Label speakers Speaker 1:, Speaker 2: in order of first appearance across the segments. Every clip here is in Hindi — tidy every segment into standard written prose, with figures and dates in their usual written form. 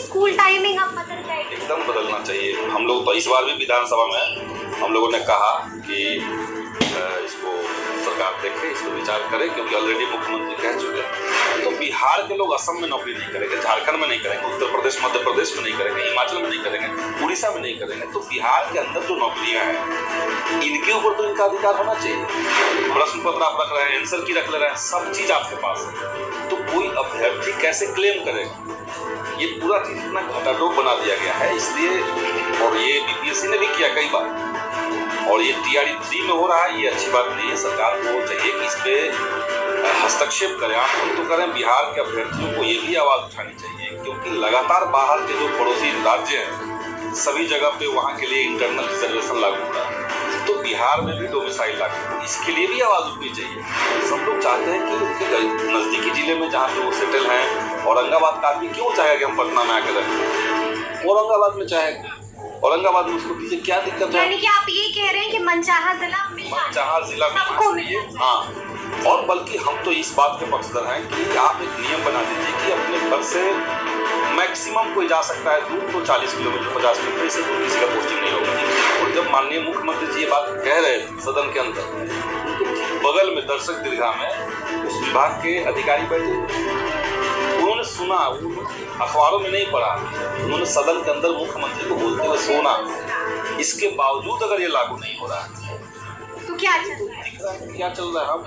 Speaker 1: स्कूल टाइमिंग अब बदल जाएगी?
Speaker 2: एकदम बदलना चाहिए। हम लोग तो इस बार भी विधानसभा में हम लोगों ने कहा कि इसको सरकार देखे, इसको विचार करे, क्योंकि ऑलरेडी मुख्यमंत्री कह चुके हैं। तो बिहार के लोग असम में नौकरी नहीं करेंगे, झारखंड में नहीं करेंगे, उत्तर प्रदेश मध्य प्रदेश में नहीं करेंगे, हिमाचल में नहीं करेंगे, उड़ीसा में नहीं करेंगे। तो बिहार के अंदर जो नौकरियां हैं इनके ऊपर तो इनका अधिकार होना चाहिए। प्रश्न पत्र आप रख रहे हैं, आंसर की रख ले रहे हैं, सब चीज आपके पास है। तो कोई अभ्यर्थी कैसे क्लेम करेगा? ये पूरा चीज इतना घटाटोप बना दिया गया है, इसलिए। और ये बीपीएससी ने भी किया कई बार, और ये टीआरई 3 में हो रहा है, ये अच्छी बात नहीं है। सरकार को चाहिए कि इस पे हस्तक्षेप करें। आप हम तो करें, बिहार के अभ्यर्थियों को ये भी आवाज उठानी चाहिए, क्योंकि लगातार बाहर के जो पड़ोसी राज्य हैं सभी जगह पे वहाँ के लिए इंटरनल रिजर्वेशन लागू हो रहा है, तो बिहार में भी डोमिसाइल लागू, इसके लिए भी आवाज उठनी चाहिए। सब लोग चाहते हैं कि उनके नजदीकी जिले में जहाँ पे वो सेटल हैं, औरंगाबाद का आदमी क्यों चाहेगा कि हम पटना में आकर रहें? औरंगाबाद में चाहेगा, औरंगाबाद में उसको पीछे क्या दिक्कत है?
Speaker 1: यानी कि आप ये कह रहे हैं कि मनचाहा जिला
Speaker 2: सबको मिले। हाँ, और बल्कि हम तो इस बात के पक्षधर हैं कि आप एक नियम बना दीजिए कि अपने घर से मैक्सिमम कोई जा सकता है दूर, तो 40 किलोमीटर 50 किलोमीटर, इससे दूर किसी का पोस्टिंग नहीं होगा। और जब माननीय मुख्यमंत्री जी ये बात कह रहे थे सदन के अंदर, तो बगल में दर्शक दीर्घा में उस विभाग के अधिकारी बैठे, उन्होंने सुना, अखबारों में नहीं पढ़ा, उन्होंने सदन के अंदर मुख्यमंत्री को बोलते हुए सुना। इसके बावजूद अगर ये लागू नहीं हो रहा है
Speaker 1: तो क्या चल रहा है?
Speaker 2: क्या चल रहा है? हम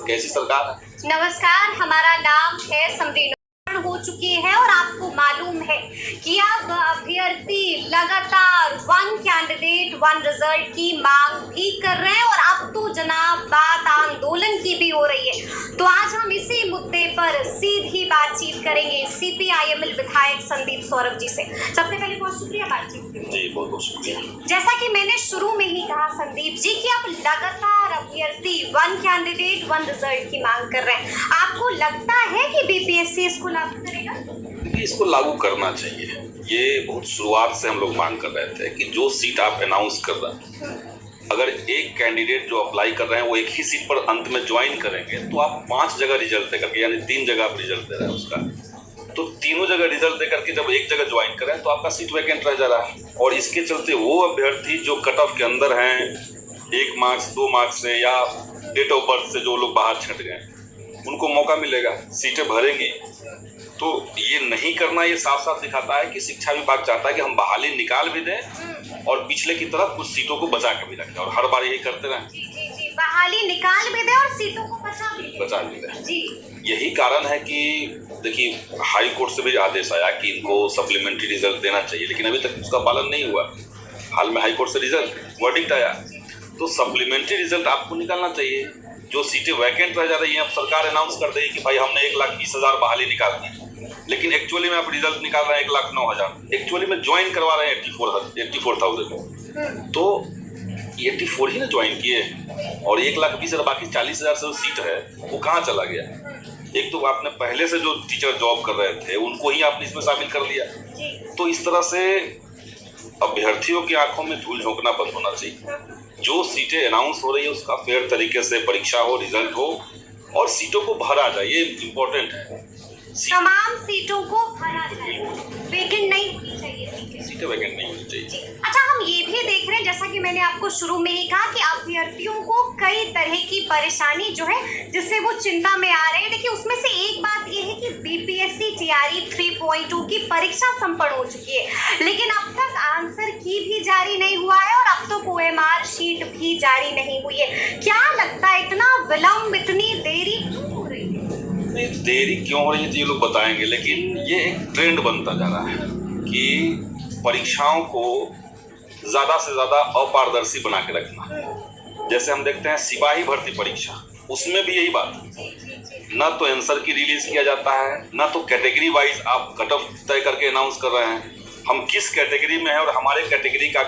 Speaker 2: कैसी सरकार है?
Speaker 1: नमस्कार, हमारा नाम है समरीन हो चुकी है और आपको मालूम है कि अब अभ्यर्थी लगातार वन कैंडिडेट वन रिजल्ट की मांग भी कर रहे हैं और अब तो जनाब बात आंदोलन की भी हो रही है। तो आज हम इसी मुद्दे पर सीधी बातचीत करेंगे सीपीआईएमएल विधायक संदीप सौरभ जी से। सबसे पहले बहुत शुक्रिया बातचीत के लिए।
Speaker 2: जी, बहुत बहुत शुक्रिया।
Speaker 1: जैसा कि मैंने शुरू में ही कहा संदीप जी कि अब लगातार अभ्यर्थी वन कैंडिडेट वन रिजल्ट की मांग कर रहे हैं, आपको लगता है कि बीपीएससी इसको लागू करेगा?
Speaker 2: देखिए, इसको लागू करना चाहिए। ये बहुत शुरुआत से हम लोग मांग कर रहे थे कि जो सीट आप अनाउंस कर रहे हैं, अगर एक कैंडिडेट जो अप्लाई कर रहे हैं वो एक ही सीट पर अंत में ज्वाइन करेंगे, तो आप 5 जगह रिजल्ट दे करके, यानी 3 जगह आप रिजल्ट दे रहे हैं उसका, तो तीनों जगह रिजल्ट दे करके जब एक जगह ज्वाइन करें तो आपका सीट वैकेंट रह जा रहा है। और इसके चलते वो अभ्यर्थी जो कट ऑफ के अंदर हैं, 1 मार्क्स 2 मार्क्स से या डेट ऑफ बर्थ से जो लोग बाहर छट गए, उनको मौका मिलेगा, सीटें भरेंगी। तो ये नहीं करना, ये साफ साफ दिखाता है कि शिक्षा विभाग चाहता है कि हम बहाली निकाल भी दें और पिछले की तरफ कुछ सीटों को बचा के भी रखें, और हर बार यही करते रहें।
Speaker 1: जी, बहाली निकाल भी दें और सीटों को बचा भी दें। जी, यही
Speaker 2: कारण है कि देखिए, हाई कोर्ट से भी आदेश आया कि इनको सप्लीमेंट्री रिजल्ट देना चाहिए, लेकिन अभी तक उसका पालन नहीं हुआ। हाल में हाई कोर्ट से रिजल्ट वर्डिक्ट आया, तो सप्लीमेंट्री रिजल्ट आपको निकालना चाहिए। जो सीटें वैकेंट रह जा रही हैं, अब सरकार अनाउंस कर देगी कि भाई हमने 1,20,000 बहाली निकाल दी, लेकिन एक्चुअली में आप रिजल्ट निकाल रहे हैं 1,09,000, एक्चुअली में ज्वाइन करवा रहे हैं 84,000। तो 84 ही ना ज्वाइन किए, और 1,20,000 बाकी 40,000 से जो सीट है वो कहाँ चला गया? एक तो आपने पहले से जो टीचर जॉब कर रहे थे उनको ही आपने इसमें शामिल कर लिया। तो इस तरह से अभ्यर्थियों की आंखों में धूल झोंकना बंद होना चाहिए। जो सीटें अनाउंस हो रही है उसका फेयर तरीके से परीक्षा हो, रिजल्ट हो, और सीटों को भरा जाए, ये इम्पोर्टेंट है।
Speaker 1: तमाम सीटों को भरा जाए, वैकेंट नहीं होनी चाहिए,
Speaker 2: सीटें वैकेंट नहीं होनी चाहिए।
Speaker 1: अच्छा, हम ये भी देख रहे हैं, जैसा कि मैंने आपको शुरू में ही कहा कि अभ्यर्थियों को कई तरह की परेशानी जो है जिससे वो चिंता में आ रहे हैं। देखिए, उसमें से एक बात ये है कि बीपीएससी टीआरई 3.2 की परीक्षा संपन्न हो चुकी है, लेकिन अब तक आंसर की भी जारी नहीं हुआ है और अब तक ओएमआर शीट भी जारी नहीं हुई है। क्या लगता है, इतना विलंब, इतनी देरी क्यों हो रही है?
Speaker 2: नहीं, देरी क्यों हो रही है तो ये लोग बताएंगे, लेकिन ये एक ट्रेंड बनता जा रहा है कि परीक्षाओं को ज़्यादा से ज़्यादा अपारदर्शी बना के रखना। जैसे हम देखते हैं सिपाही भर्ती परीक्षा, उसमें भी यही बात है, ना तो आंसर की रिलीज किया जाता है, ना तो कैटेगरी वाइज आप कट ऑफ तय करके अनाउंस कर रहे हैं हम किस कैटेगरी में है और हमारे कैटेगरी का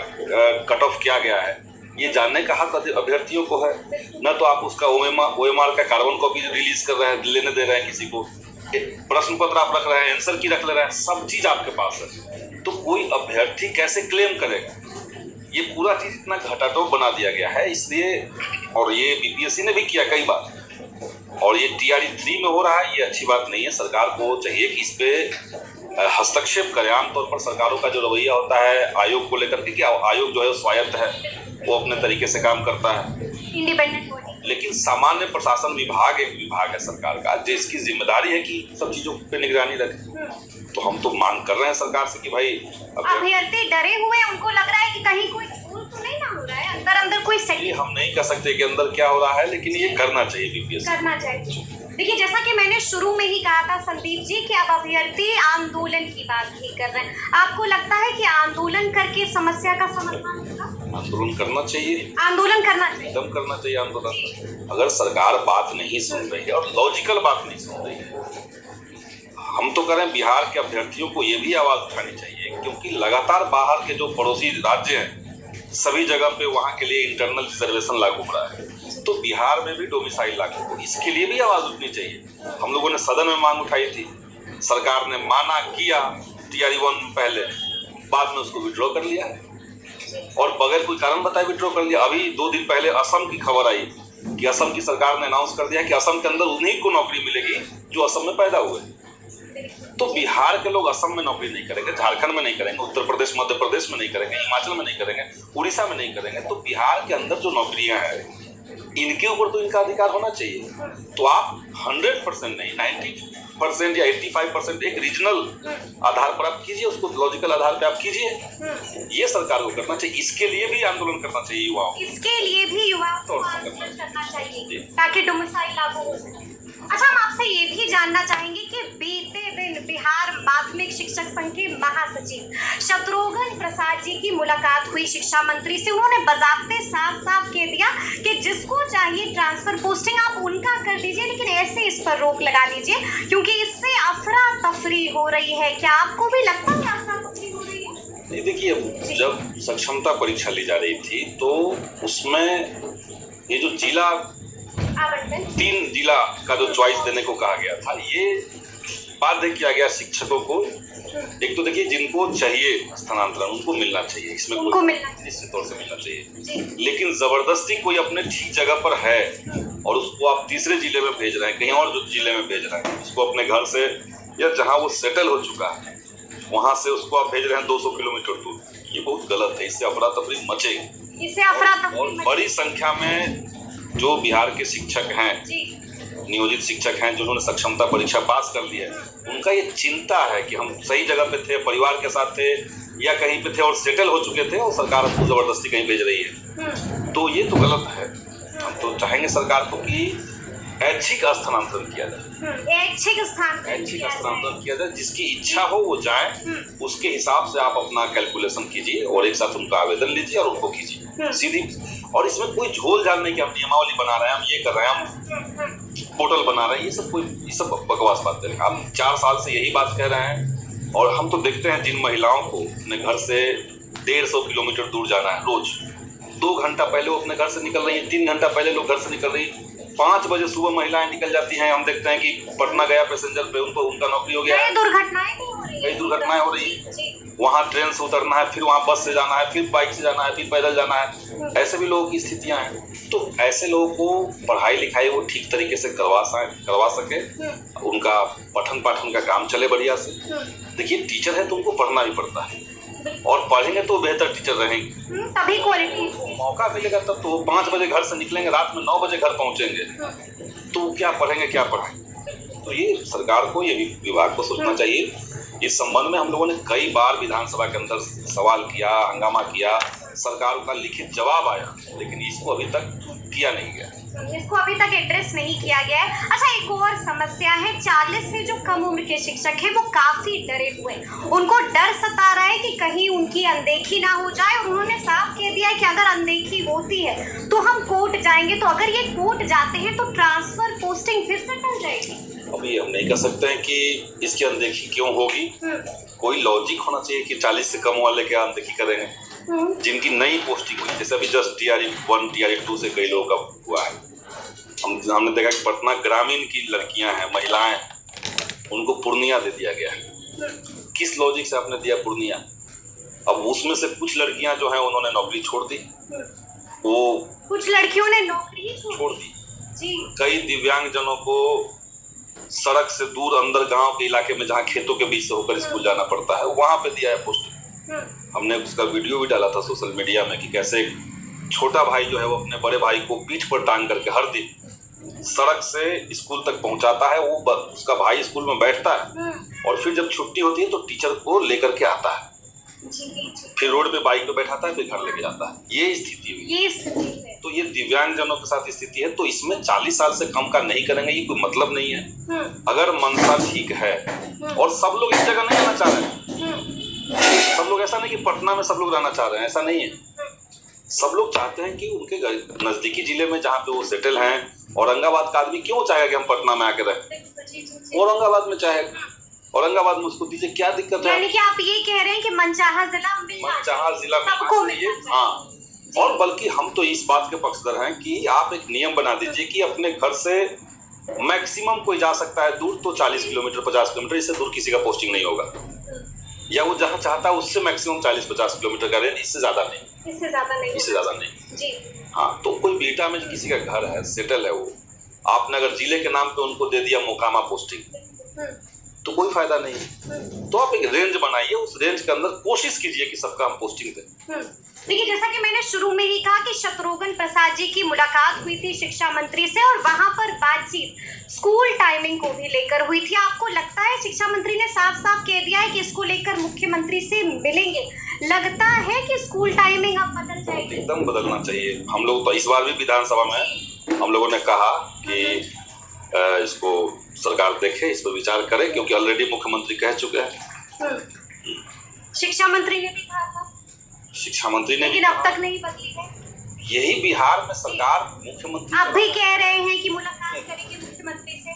Speaker 2: कट ऑफ क्या गया है, ये जानने का हक अभ्यर्थियों को है। न तो आप उसका ओएमआर का कार्बन कॉपी रिलीज कर रहे हैं, लेने दे रहे हैं किसी को, प्रश्न पत्र आप रख रहे हैं, आंसर की रख ले रहे हैं, सब चीज आपके पास है। तो कोई अभ्यर्थी कैसे क्लेम करेगा? ये पूरा चीज इतना घटाटोप बना दिया गया है, इसलिए। और ये बीपीएससी ने भी किया कई बार, और ये टीआरई 3 में हो रहा है, ये अच्छी बात नहीं है। सरकार को चाहिए कि इस पे हस्तक्षेप करे। आमतौर पर सरकारों का जो रवैया होता है आयोग को लेकर के, कि आयोग जो है स्वायत्त है, वो अपने तरीके से काम करता है,
Speaker 1: इंडिपेंडेंट बॉडी।
Speaker 2: लेकिन सामान्य प्रशासन विभाग एक विभाग है सरकार का, जिसकी जिम्मेदारी है कि सब चीजों पे निगरानी रखे। तो हम तो मांग कर रहे हैं सरकार से कि भाई
Speaker 1: अभ्यर्थी डरे हुए हैं, उनको लग रहा है कि कहीं कोई भूल तो नहीं ना हो रहा है, अंदर अंदर कोई सही।
Speaker 2: हम नहीं कह सकते कि अंदर क्या हो रहा है, लेकिन ये करना चाहिए बीपीएससी
Speaker 1: करना चाहिए। देखिए, जैसा कि मैंने शुरू में ही कहा था संदीप जी कि अब अभ्यर्थी आंदोलन की बात ही कर रहे हैं। आपको लगता है कि आंदोलन करके समस्या का समाधान होगा?
Speaker 2: आंदोलन करना चाहिए,
Speaker 1: आंदोलन करना चाहिए,
Speaker 2: एकदम करना चाहिए आंदोलन। अगर सरकार बात नहीं सुन रही है और लॉजिकल बात नहीं सुन रही है, हम तो करें बिहार के अभ्यर्थियों को ये भी आवाज उठानी चाहिए, क्योंकि लगातार बाहर के जो पड़ोसी राज्य हैं सभी जगह पे वहां के लिए इंटरनल रिजर्वेशन लागू हो रहा है, तो बिहार में भी डोमिसाइल लागू हो, इसके लिए भी आवाज उठनी चाहिए। हम लोगों ने सदन में मांग उठाई थी, सरकार ने माना किया TRE 1 पहले, बाद में उसको विड्रॉ कर लिया और बगैर कोई कारण बताए विड्रॉ कर लिया। अभी 2 दिन पहले असम की खबर आई कि असम की सरकार ने अनाउंस कर दिया कि असम के अंदर उन्हीं को नौकरी मिलेगी जो असम में पैदा हुए। तो बिहार के लोग असम में नौकरी नहीं करेंगे, झारखंड में नहीं करेंगे, उत्तर प्रदेश मध्य प्रदेश में नहीं करेंगे, हिमाचल में नहीं करेंगे, उड़ीसा में नहीं करेंगे, तो बिहार के अंदर जो नौकरियां हैं इनके ऊपर तो इनका अधिकार होना चाहिए। तो आप 100% नहीं, 90% या 85% एक रीजनल आधार पर आप कीजिए, उसको लॉजिकल आधार पे आप कीजिए, ये सरकार को करना चाहिए। इसके लिए भी आंदोलन करना चाहिए युवाओं को,
Speaker 1: इसके लिए भी युवाओं को आंदोलन करना चाहिए ताकि डोमिसाइल लागू हो सके। अच्छा, हम आपसे ये भी जानना चाहेंगे कि बीते दिन बिहार माध्यमिक शिक्षक संघ के महासचिव शत्रुघ्न प्रसाद जी की मुलाकात हुई शिक्षा मंत्री से। उन्होंने बजाते साफ साफ कह दिया कि जिसको चाहिए ट्रांसफर पोस्टिंग आप उनका कर दीजिए, लेकिन ऐसे इस पर रोक लगा दीजिए क्योंकि इससे अफरा तफरी हो रही है। क्या आपको भी लगता है अफरा तफरी हो रही है?
Speaker 2: नहीं, देखिए, जब सक्षमता परीक्षा ली जा रही थी तो उसमें ये जो जिला 3 जिला का जो चॉइस देने को कहा गया था, ये बाध्य किया गया शिक्षकों को। एक तो देखिए, जिनको चाहिए स्थानांतरण उनको मिलना चाहिए, इसमें निश्चित तौर से मिलना चाहिए, लेकिन जबरदस्ती कोई अपने ठीक जगह पर है और उसको आप तीसरे जिले में भेज रहे हैं, कहीं और जो जिले में भेज रहे हैं, उसको अपने घर से या जहां वो सेटल हो चुका है वहां से उसको आप भेज रहे हैं 200 किलोमीटर दूर, ये बहुत गलत है। इससे अफरा तफरी मचेगी,
Speaker 1: इससे अफरा तफरी
Speaker 2: और बड़ी संख्या में जो बिहार के शिक्षक हैं, नियोजित शिक्षक हैं, जिन्होंने सक्षमता परीक्षा पास कर ली है, उनका ये चिंता है कि हम सही जगह पे थे, परिवार के साथ थे या कहीं पे थे और सेटल हो चुके थे और सरकार हमको जबरदस्ती कहीं भेज रही है, तो ये तो गलत है। हम तो चाहेंगे सरकार को कि ऐच्छिक स्थानांतरण किया जाए,
Speaker 1: ऐच्छिक
Speaker 2: स्थानांतरण किया जाए, जिसकी इच्छा हो वो जाए, उसके हिसाब से आप अपना कैलकुलेशन कीजिए और एक साथ उनका आवेदन लीजिए और उनको कीजिए सीधी। और इसमें कोई झोल झाल नहीं कि हम नियमावली बना रहे हैं, हम ये कर रहे हैं, हम पोर्टल बना रहे हैं, ये सब बकवास बातें हैं। हम 4 साल से यही बात कह रहे हैं और हम तो देखते हैं जिन महिलाओं को अपने घर से 150 किलोमीटर दूर जाना है रोज, 2 घंटा पहले वो अपने घर से निकल रही है, 3 घंटा पहले लोग घर से निकल रही है, 5 बजे सुबह महिलाएं निकल जाती हैं। हम देखते हैं कि पटना गया पैसेंजर पे उनका नौकरी हो गया है, कई दुर्घटनाएं हो रही है, वहाँ ट्रेन से उतरना है, फिर वहाँ बस से जाना है, फिर बाइक से जाना है, फिर पैदल जाना है, ऐसे भी लोगों की स्थितियां हैं। तो ऐसे लोगों को पढ़ाई लिखाई वो ठीक तरीके से करवा सके, उनका पठन पाठन का काम चले बढ़िया से। देखिए, टीचर है तो उनको पढ़ना भी पड़ता है और पढ़ेंगे तो बेहतर टीचर रहेंगे,
Speaker 1: तभी क्वालिटी
Speaker 2: मौका मिलेगा तब तो। 5 बजे घर से निकलेंगे, रात में 9 बजे घर पहुंचेंगे, तो क्या पढ़ेंगे क्या पढ़ाएंगे? तो ये सरकार को, ये विभाग को सोचना चाहिए। इस संबंध में हम लोगों ने कई बार विधानसभा के अंदर सवाल किया, हंगामा किया, सरकार का लिखित जवाब आया, लेकिन इसको अभी तक किया नहीं गया,
Speaker 1: इसको अभी तक एड्रेस नहीं किया गया है। अच्छा, एक और समस्या है, 40 से जो कम उम्र के शिक्षक हैं वो काफी डरे हुए हैं, उनको डर सता रहा है कि कहीं उनकी अनदेखी ना हो जाए, और उन्होंने साफ कह दिया है कि अगर अनदेखी होती है तो हम कोर्ट जाएंगे। तो अगर ये कोर्ट जाते हैं तो ट्रांसफर पोस्टिंग फिर से टल जाएगी।
Speaker 2: अभी हम नहीं कह सकते हैं कि इसकी अनदेखी क्यों होगी, कोई लॉजिक होना चाहिए कि 40 से कम वाले क्या अनदेखी करेंगे, जिनकी नई पोस्टिंग हुई, जैसे अभी जस्ट TRE 1 TRE 2 से कई लोगों का हुआ है। हमने देखा कि पटना ग्रामीण की लड़कियां हैं, महिलाएं, उनको पूर्णिया दे दिया गया है। किस लॉजिक से आपने दिया पूर्णिया? अब उसमें से कुछ लड़कियां जो हैं उन्होंने नौकरी छोड़ दी, वो
Speaker 1: कुछ लड़कियों ने नौकरी छोड़ दी
Speaker 2: जी। कई दिव्यांग जनों को सड़क से दूर अंदर गांव के इलाके में जहाँ खेतों के बीच से होकर स्कूल जाना पड़ता है, वहां पे दिया है पोस्टिंग। हमने उसका वीडियो भी डाला था सोशल मीडिया में कि कैसे छोटा भाई जो है वो अपने बड़े भाई को पीठ पर टांग करके हर दिन सड़क से स्कूल तक पहुंचाता है। वो उसका भाई स्कूल में बैठता है और फिर जब छुट्टी होती है तो टीचर को लेकर के आता है, फिर रोड पे बाइक पे बैठाता है, फिर घर लेके जाता है। ये स्थिति हुई। तो ये दिव्यांगजनों के साथ स्थिति है। तो इसमें 40 साल से कम का नहीं करेंगे, ये कोई मतलब नहीं है। अगर मनसा ठीक है और सब लोग इस जगह नहीं रहना चाह रहे हैं, सब लोग ऐसा नहीं कि पटना में सब लोग रहना चाह रहे हैं, ऐसा नहीं है। सब लोग चाहते हैं कि उनके नजदीकी जिले में जहाँ पे वो सेटल हैं। औरंगाबाद का आदमी क्यों चाहेगा कि हम पटना में आके रहें? औरंगाबाद में चाहेगा, औरंगाबाद में उसको दीजिए, क्या दिक्कत है?
Speaker 1: यानी कि आप ये कह रहे हैं कि मनचाहा जिला
Speaker 2: सबको मिले। हाँ, और बल्कि हम तो इस बात के पक्षधर हैं कि आप एक नियम बना दीजिए कि अपने घर से मैक्सिमम कोई जा सकता है दूर तो 40 किलोमीटर 50 किलोमीटर, इससे दूर किसी का पोस्टिंग नहीं होगा। या वो जहाँ चाहता है उससे मैक्सिमम 40-50 किलोमीटर का रेंज, इससे ज्यादा नहीं, इससे ज्यादा नहीं जी। हाँ, तो कोई बीटा में किसी का घर है, सेटल है, वो आपने अगर जिले के नाम पे उनको दे दिया मोकामा पोस्टिंग तो कोई फायदा नहीं। तो आप एक रेंज बनाइए, उस रेंज के अंदर कोशिश कीजिए कि सबका हम पोस्टिंग दें।
Speaker 1: देखिए, जैसा कि मैंने शुरू में ही कहा कि शत्रुघ्न प्रसाद जी की मुलाकात हुई थी शिक्षा मंत्री से और वहां पर बातचीत स्कूल टाइमिंग को भी लेकर हुई थी। आपको लगता है शिक्षा मंत्री ने साफ साफ कह दिया है कि इसको लेकर मुख्यमंत्री से मिलेंगे? लगता है कि स्कूल टाइमिंग अब बदल जाएगी?
Speaker 2: एकदम बदलना चाहिए। हम लोग तो इस बार भी विधानसभा में हम लोगों ने कहा कि इसको सरकार देखे, इस पर विचार करे, क्योंकि ऑलरेडी मुख्यमंत्री कह चुके हैं।
Speaker 1: शिक्षा मंत्री ने भी कहा था,
Speaker 2: शिक्षा मंत्री ने,
Speaker 1: लेकिन अब तक नहीं बदली है।
Speaker 2: यही बिहार में सरकार मुख्यमंत्री
Speaker 1: अब भी कह रहे हैं कि मुलाकात करेंगे मुख्यमंत्री से,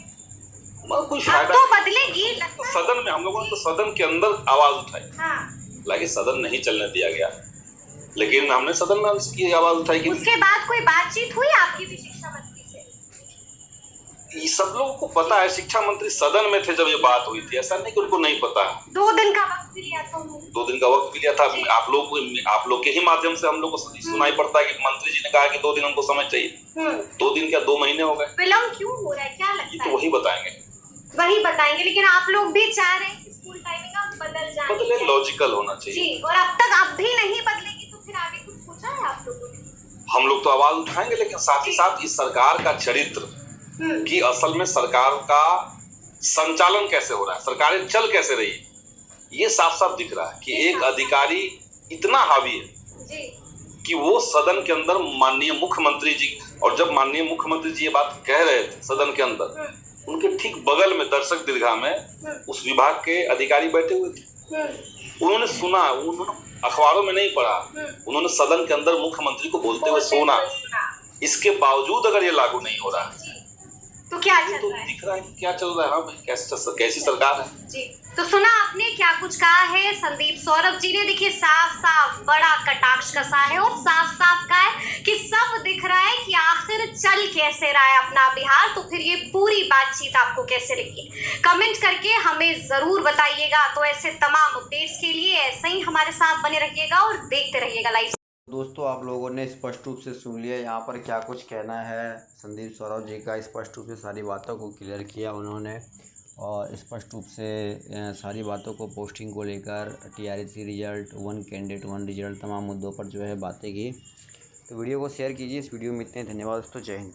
Speaker 2: कोई फायदा
Speaker 1: तो बदलेगी।
Speaker 2: तो सदन में हम लोगों ने तो सदन के अंदर आवाज उठाई, हालांकि सदन नहीं चलने दिया गया, लेकिन हमने सदन में इसकी आवाज उठाई कि
Speaker 1: उसके बाद कोई बातचीत हुई आपकी भी शिक्षा मंत्री से?
Speaker 2: ये सब लोगों को पता है, शिक्षा मंत्री सदन में थे जब ये बात हुई थी, ऐसा नहीं कि उनको नहीं पता है।
Speaker 1: 2 दिन का वक्त भी लिया था उन्होंने।
Speaker 2: 2 दिन का वक्त भी लिया था। आप लोग के ही माध्यम से हम लोग को सुनाई पड़ता है कि मंत्री जी ने कहा कि 2 दिन हमको समय चाहिए। 2 दिन क्या 2 महीने हो गए?
Speaker 1: विलम्ब क्यों हो रहा है, क्या लगता है?
Speaker 2: ये तो वही बताएंगे,
Speaker 1: लेकिन आप लोग भी चाह रहे हैं कि स्कूल टाइमिंग अब
Speaker 2: बदले, लॉजिकल होना चाहिए
Speaker 1: जी। और अब तक अब भी नहीं बदलेगी तो फिर आगे कुछ सोचा है आप लोगों ने?
Speaker 2: हम लोग तो आवाज उठाएंगे, लेकिन साथ ही साथ इस सरकार का चरित्र कि असल में सरकार का संचालन कैसे हो रहा है, सरकारें चल कैसे रही है, ये साफ साफ दिख रहा है कि एक अधिकारी इतना हावी है कि वो सदन के अंदर माननीय मुख्यमंत्री जी, और जब माननीय मुख्यमंत्री जी ये बात कह रहे थे सदन के अंदर, उनके ठीक बगल में दर्शक दीर्घा में उस विभाग के अधिकारी बैठे हुए थे। उन्होंने सुना, उन्होंने अखबारों में नहीं पढ़ा, उन्होंने सदन के अंदर मुख्यमंत्री को बोलते हुए सुना। इसके बावजूद अगर ये लागू नहीं हो रहा है
Speaker 1: तो क्या चल
Speaker 2: तो
Speaker 1: रहा है?
Speaker 2: दिख रहा है क्या चल रहा है। हाँ, कैसी सरकार है
Speaker 1: जी। तो सुना आपने क्या कुछ कहा है संदीप सौरभ जी ने। देखिए, साफ साफ बड़ा कटाक्ष कसा है और साफ साफ कहा है कि सब दिख रहा है कि आखिर चल कैसे रहा है अपना बिहार। तो फिर ये पूरी बातचीत आपको कैसे लगी, कमेंट करके हमें जरूर बताइएगा। तो ऐसे तमाम अपडेट्स के लिए ऐसे ही हमारे साथ बने रहिएगा और देखते रहिएगा लाइव।
Speaker 3: दोस्तों, आप लोगों ने स्पष्ट रूप से सुन लिया यहाँ पर क्या कुछ कहना है संदीप सौरभ जी का। स्पष्ट रूप से सारी बातों को क्लियर किया उन्होंने और स्पष्ट रूप से सारी बातों को पोस्टिंग को लेकर, TREC रिजल्ट, 1 कैंडिडेट 1 रिजल्ट, तमाम मुद्दों पर जो है बातें की। तो वीडियो को शेयर कीजिए। इस वीडियो में इतने, धन्यवाद दोस्तों, जय हिंद।